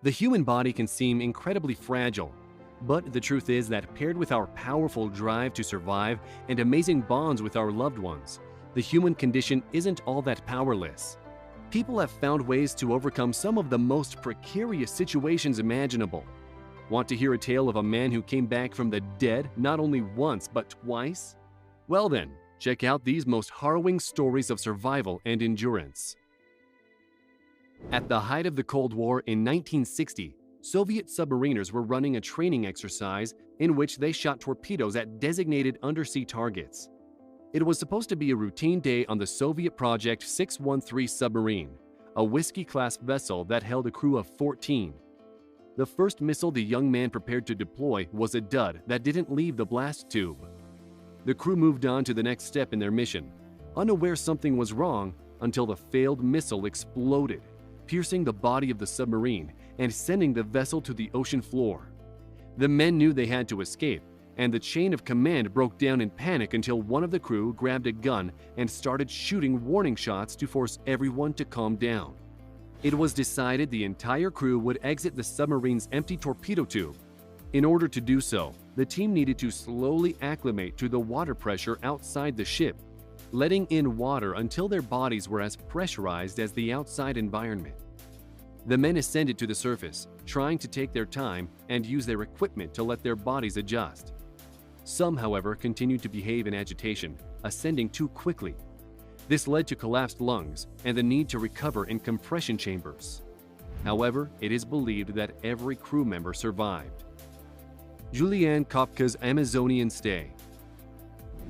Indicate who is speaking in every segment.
Speaker 1: The human body can seem incredibly fragile, but the truth is that paired with our powerful drive to survive and amazing bonds with our loved ones, the human condition isn't all that powerless. People have found ways to overcome some of the most precarious situations imaginable. Want to hear a tale of a man who came back from the dead not only once but twice? Well then, check out these most harrowing stories of survival and endurance. At the height of the Cold War in 1960, Soviet submariners were running a training exercise in which they shot torpedoes at designated undersea targets. It was supposed to be a routine day on the Soviet Project 613 submarine, a Whiskey-class vessel that held a crew of 14. The first missile the young man prepared to deploy was a dud that didn't leave the blast tube. The crew moved on to the next step in their mission, unaware something was wrong until the failed missile exploded, piercing the body of the submarine and sending the vessel to the ocean floor. The men knew they had to escape, and the chain of command broke down in panic until one of the crew grabbed a gun and started shooting warning shots to force everyone to calm down. It was decided the entire crew would exit the submarine's empty torpedo tube. In order to do so, the team needed to slowly acclimate to the water pressure outside the ship, letting in water until their bodies were as pressurized as the outside environment. The men ascended to the surface, trying to take their time and use their equipment to let their bodies adjust. Some, however, continued to behave in agitation, ascending too quickly. This led to collapsed lungs and the need to recover in compression chambers. However, it is believed that every crew member survived. Julianne Kopka's Amazonian stay.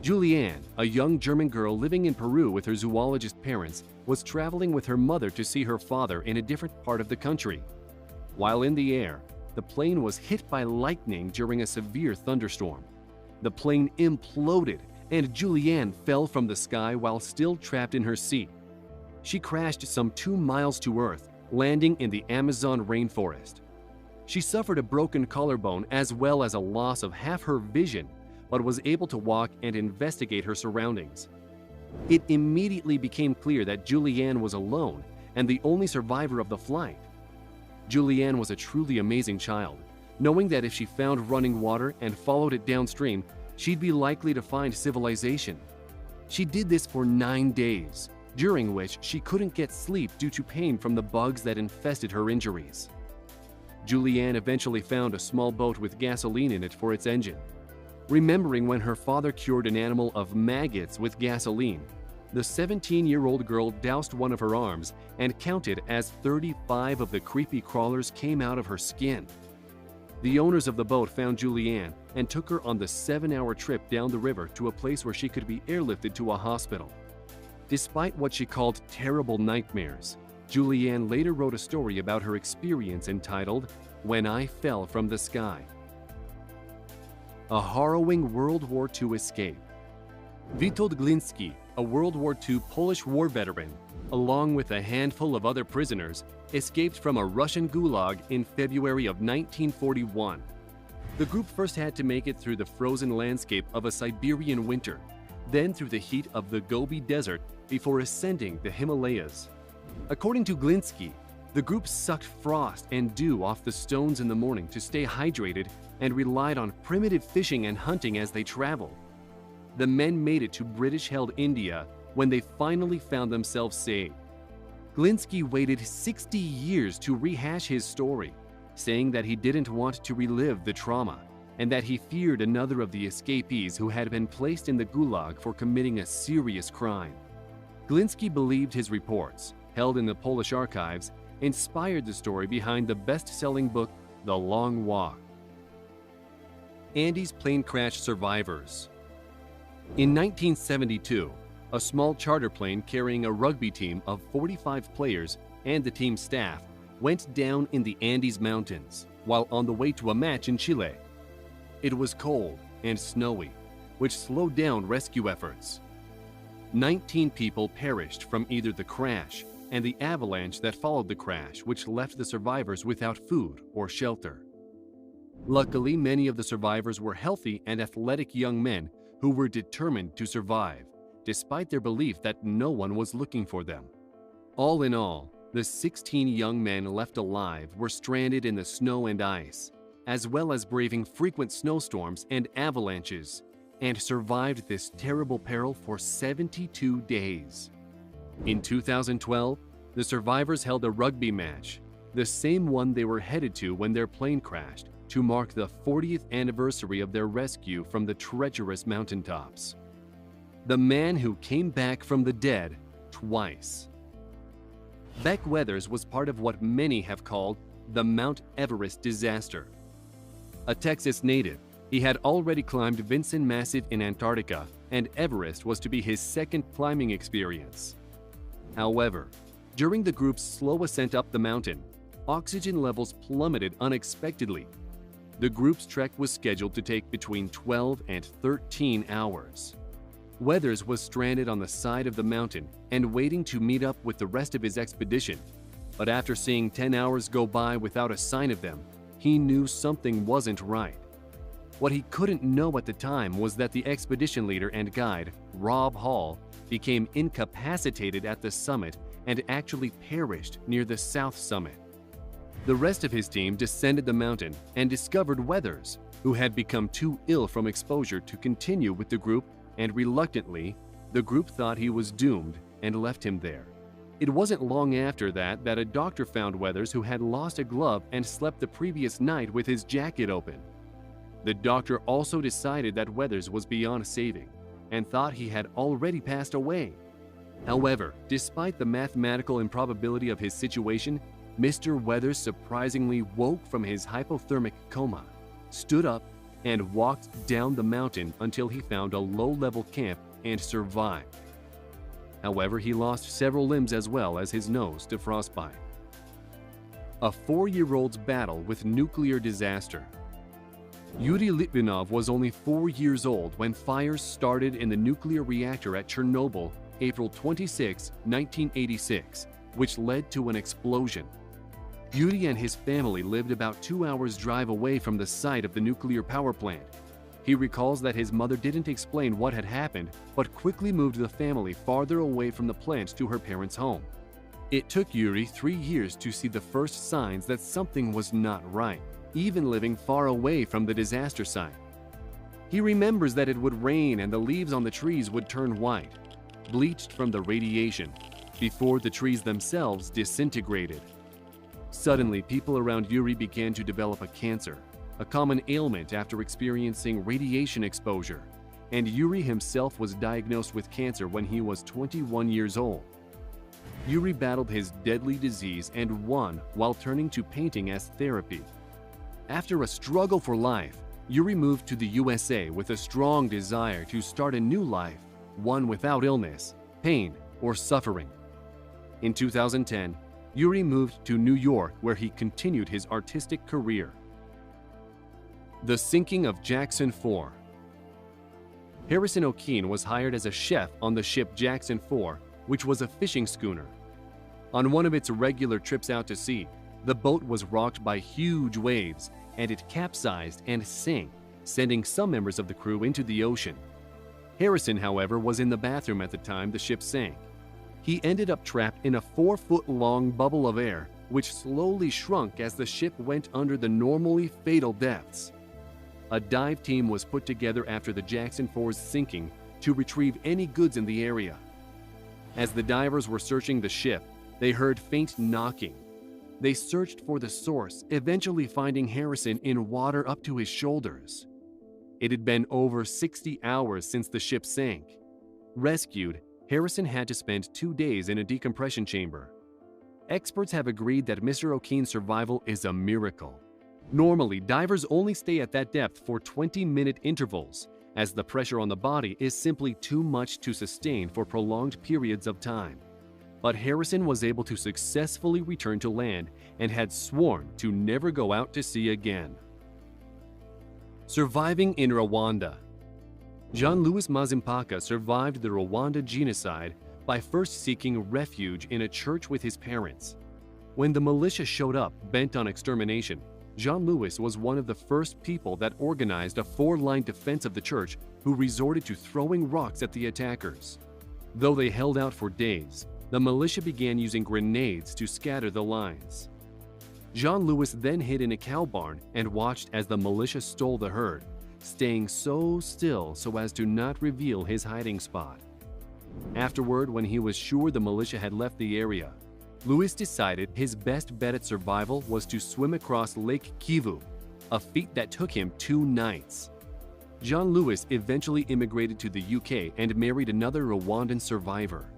Speaker 1: Julianne, a young German girl living in Peru with her zoologist parents, was traveling with her mother to see her father in a different part of the country. While in the air, the plane was hit by lightning during a severe thunderstorm. The plane imploded, and Julianne fell from the sky while still trapped in her seat. She crashed some 2 miles to Earth, landing in the Amazon rainforest. She suffered a broken collarbone as well as a loss of half her vision, but was able to walk and investigate her surroundings. It immediately became clear that Julianne was alone and the only survivor of the flight. Julianne was a truly amazing child, knowing that if she found running water and followed it downstream, she'd be likely to find civilization. She did this for 9 days, during which she couldn't get sleep due to pain from the bugs that infested her injuries. Julianne eventually found a small boat with gasoline in it for its engine. Remembering when her father cured an animal of maggots with gasoline, the 17-year-old girl doused one of her arms and counted as 35 of the creepy crawlers came out of her skin. The owners of the boat found Julianne and took her on the 7-hour trip down the river to a place where she could be airlifted to a hospital. Despite what she called terrible nightmares, Julianne later wrote a story about her experience entitled, "When I Fell from the Sky." A harrowing World War II escape. Witold Glinski, a World War II Polish war veteran, along with a handful of other prisoners, escaped from a Russian gulag in February of 1941. The group first had to make it through the frozen landscape of a Siberian winter, then through the heat of the Gobi Desert before ascending the Himalayas. According to Glinski, the group sucked frost and dew off the stones in the morning to stay hydrated and relied on primitive fishing and hunting as they traveled. The men made it to British-held India when they finally found themselves saved. Glinski waited 60 years to rehash his story, saying that he didn't want to relive the trauma and that he feared another of the escapees who had been placed in the gulag for committing a serious crime. Glinski believed his reports, held in the Polish archives, inspired the story behind the best-selling book, The Long Walk. Andes plane crash survivors. In 1972, a small charter plane carrying a rugby team of 45 players and the team's staff went down in the Andes Mountains while on the way to a match in Chile. It was cold and snowy, which slowed down rescue efforts. 19 people perished from either the crash and the avalanche that followed the crash, which left the survivors without food or shelter. Luckily, many of the survivors were healthy and athletic young men who were determined to survive, despite their belief that no one was looking for them. All in all, the 16 young men left alive were stranded in the snow and ice, as well as braving frequent snowstorms and avalanches, and survived this terrible peril for 72 days. In 2012, the survivors held a rugby match, the same one they were headed to when their plane crashed, to mark the 40th anniversary of their rescue from the treacherous mountaintops. The man who came back from the dead twice. Beck Weathers was part of what many have called the Mount Everest disaster. A Texas native, he had already climbed Vinson Massif in Antarctica, and Everest was to be his second climbing experience. However, during the group's slow ascent up the mountain, oxygen levels plummeted unexpectedly. The group's trek was scheduled to take between 12 and 13 hours. Weathers was stranded on the side of the mountain and waiting to meet up with the rest of his expedition, but after seeing 10 hours go by without a sign of them, he knew something wasn't right. What he couldn't know at the time was that the expedition leader and guide, Rob Hall, became incapacitated at the summit and actually perished near the south summit. The rest of his team descended the mountain and discovered Weathers, who had become too ill from exposure to continue with the group, and reluctantly, the group thought he was doomed and left him there. It wasn't long after that a doctor found Weathers, who had lost a glove and slept the previous night with his jacket open. The doctor also decided that Weathers was beyond saving and thought he had already passed away. However, despite the mathematical improbability of his situation, Mr. Weathers surprisingly woke from his hypothermic coma, stood up, and walked down the mountain until he found a low-level camp and survived. However, he lost several limbs as well as his nose to frostbite. A 4-year-old's battle with nuclear disaster. Yuri Litvinov was only 4 years old when fires started in the nuclear reactor at Chernobyl, April 26, 1986, which led to an explosion. Yuri and his family lived about 2 hours' drive away from the site of the nuclear power plant. He recalls that his mother didn't explain what had happened, but quickly moved the family farther away from the plant to her parents' home. It took Yuri 3 years to see the first signs that something was not right, even living far away from the disaster site. He remembers that it would rain and the leaves on the trees would turn white, bleached from the radiation, before the trees themselves disintegrated. Suddenly, people around Yuri began to develop a cancer, a common ailment after experiencing radiation exposure, and Yuri himself was diagnosed with cancer when he was 21 years old. Yuri battled his deadly disease and won while turning to painting as therapy. After a struggle for life, Yuri moved to the USA with a strong desire to start a new life, one without illness, pain, or suffering. In 2010, Yuri moved to New York, where he continued his artistic career. The sinking of Jackson 4. Harrison O'Keefe was hired as a chef on the ship Jackson 4, which was a fishing schooner. On one of its regular trips out to sea, the boat was rocked by huge waves, and it capsized and sank, sending some members of the crew into the ocean. Harrison, however, was in the bathroom at the time the ship sank. He ended up trapped in a 4-foot-long bubble of air, which slowly shrunk as the ship went under the normally fatal depths. A dive team was put together after the Jackson 4's sinking to retrieve any goods in the area. As the divers were searching the ship, they heard faint knocking. They searched for the source, eventually finding Harrison in water up to his shoulders. It had been over 60 hours since the ship sank. Rescued, Harrison had to spend 2 days in a decompression chamber. Experts have agreed that Mr. O'Keefe's survival is a miracle. Normally, divers only stay at that depth for 20-minute intervals, as the pressure on the body is simply too much to sustain for prolonged periods of time. But Harrison was able to successfully return to land and had sworn to never go out to sea again. Surviving in Rwanda. Jean-Louis Mazimpaka survived the Rwanda genocide by first seeking refuge in a church with his parents. When the militia showed up bent on extermination, Jean-Louis was one of the first people that organized a 4-line defense of the church, who resorted to throwing rocks at the attackers. Though they held out for days, the militia began using grenades to scatter the lines. Jean-Louis then hid in a cow barn and watched as the militia stole the herd, staying so still so as to not reveal his hiding spot. Afterward, when he was sure the militia had left the area, Louis decided his best bet at survival was to swim across Lake Kivu, a feat that took him 2 nights. Jean-Louis eventually immigrated to the UK and married another Rwandan survivor.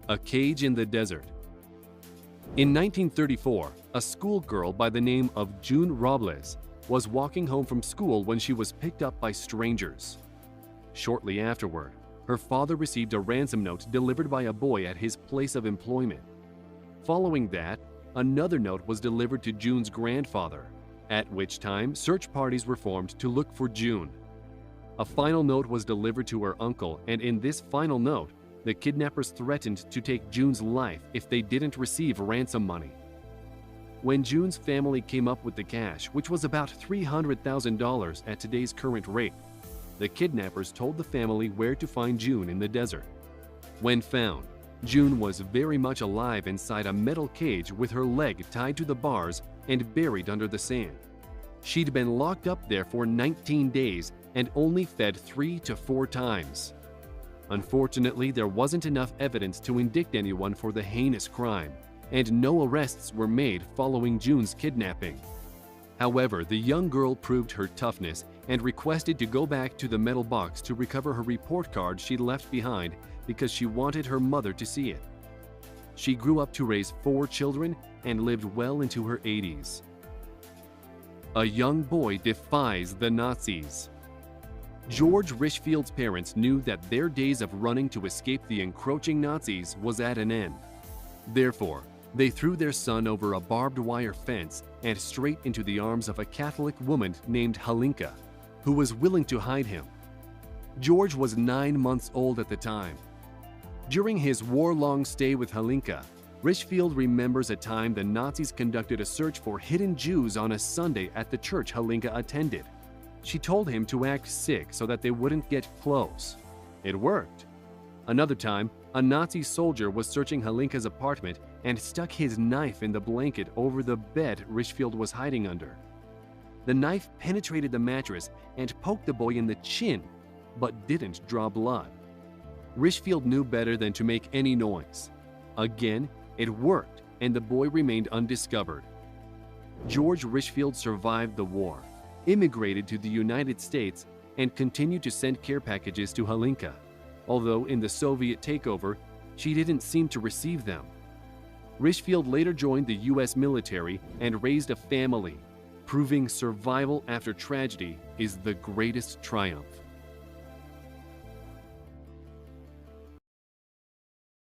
Speaker 1: A cage in the desert. In 1934, a schoolgirl by the name of June Robles was walking home from school when she was picked up by strangers. Shortly afterward, her father received a ransom note delivered by a boy at his place of employment. Following that, another note was delivered to June's grandfather, at which time search parties were formed to look for June. A final note was delivered to her uncle, and in this final note, the kidnappers threatened to take June's life if they didn't receive ransom money. When June's family came up with the cash, which was about $300,000 at today's current rate, the kidnappers told the family where to find June in the desert. When found, June was very much alive inside a metal cage with her leg tied to the bars and buried under the sand. She'd been locked up there for 19 days and only fed 3 to 4 times. Unfortunately, there wasn't enough evidence to indict anyone for the heinous crime, and no arrests were made following June's kidnapping. However, the young girl proved her toughness and requested to go back to the metal box to recover her report card she'd left behind because she wanted her mother to see it. She grew up to raise 4 children and lived well into her 80s. A young boy defies the Nazis. George Richfield's parents knew that their days of running to escape the encroaching Nazis was at an end. Therefore, they threw their son over a barbed wire fence and straight into the arms of a Catholic woman named Halinka, who was willing to hide him. George was 9 months old at the time. During his war-long stay with Halinka, Richfield remembers a time the Nazis conducted a search for hidden Jews on a Sunday at the church Halinka attended. She told him to act sick so that they wouldn't get close. It worked. Another time, a Nazi soldier was searching Halinka's apartment and stuck his knife in the blanket over the bed Richfield was hiding under. The knife penetrated the mattress and poked the boy in the chin, but didn't draw blood. Richfield knew better than to make any noise. Again, it worked, and the boy remained undiscovered. George Richfield survived the war, immigrated to the United States, and continued to send care packages to Halinka, although in the Soviet takeover, she didn't seem to receive them. Richfield later joined the US military and raised a family, proving survival after tragedy is the greatest triumph.